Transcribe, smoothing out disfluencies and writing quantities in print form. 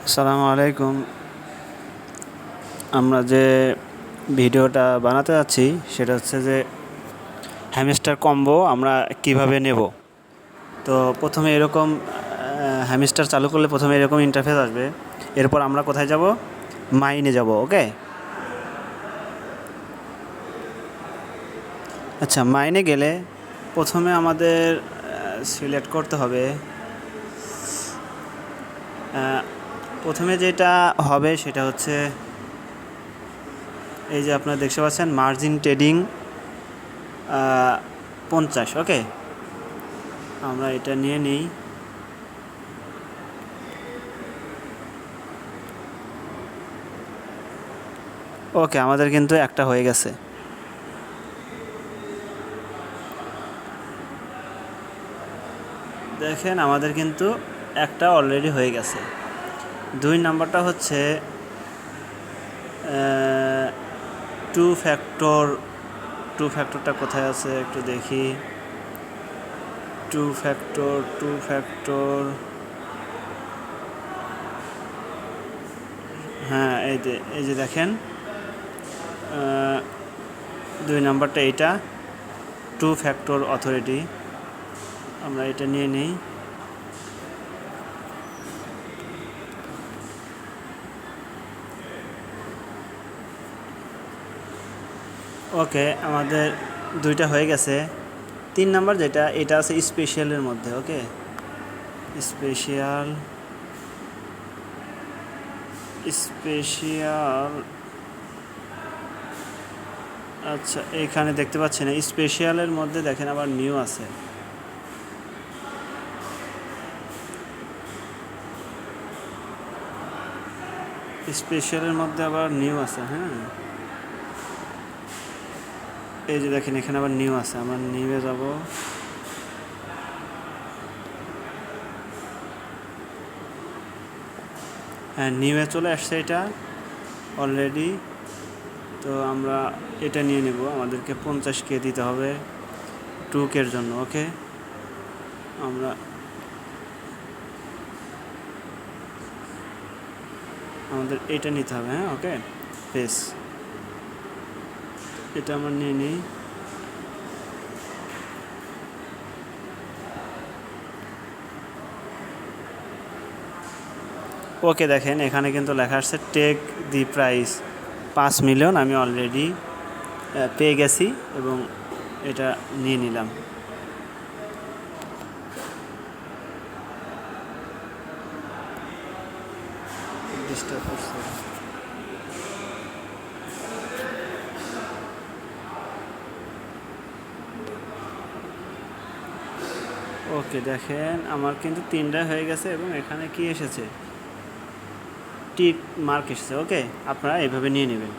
আসসালামু আলাইকুম। আমরা যে ভিডিওটা বানাতে যাচ্ছি সেটা হচ্ছে যে হ্যামস্টার কম্বো আমরা কিভাবে নেব। তো প্রথমে এরকম হ্যামস্টার চালু করলে প্রথমে এরকম ইন্টারফেস আসবে। এরপর আমরা কোথায় যাব? মাইনে যাব। ওকে, আচ্ছা, মাইনে গেলে প্রথমে আমাদের সিলেক্ট করতে হবে। প্রথমে যেটা হবে সেটা হচ্ছে এই যে আপনারা দেখতে পাচ্ছেন মার্জিন ট্রেডিং 50। ওকে, আমরা এটা নিয়ে নিই। ওকে, আমাদের কিন্তু একটা হয়ে গেছে। দেখেন আমাদের কিন্তু একটা অলরেডি হয়ে গেছে। 2 নাম্বারটা হচ্ছে টু ফ্যাক্টরটা কোথায় আছে একটু দেখি। টু ফ্যাক্টর, হ্যাঁ, এই যে দেখেন 2 নাম্বারটা এইটা, টু ফ্যাক্টর অথরিটি। আমরা এটা নিয়ে নিই। ওকে, আমাদের 2টা হয়ে গেছে। 3 নাম্বার যেটা, এটা আছে স্পেশালের মধ্যে। ওকে, স্পেশাল, আচ্ছা, এখানে দেখতে পাচ্ছেন স্পেশালের মধ্যে দেখেন আবার নিউ আছে। স্পেশালের মধ্যে আবার নিউ আছে। হ্যাঁ, এই যে দেখেন এখানে আবার নিউ আছে। আমরা নিউয়ে যাব। হ্যাঁ, নিউয়ে চলে আসছে এটা অলরেডি। তো আমরা এটা নিয়ে নেব। আমাদেরকে 50K দিতে হবে 2K জন্য। ওকে, আমাদের এটা নিতে হবে। হ্যাঁ, ওকে, বেশ, এটা আমরা নিয়ে নিই। ওকে, দেখেন এখানে কিন্তু লেখা আসছে টেক দি প্রাইস 5 মিলিয়ন। আমি অলরেডি পেয়ে গেছি এবং এটা নিয়ে নিলাম। ডিস্টার্ব করছে। ওকে, দেখেন আমার কিন্তু 3টা হয়ে গেছে এবং এখানে কি এসেছে? টিক মার্ক এসেছে। ওকে, আপনারা এইভাবে নিয়ে নেবেন।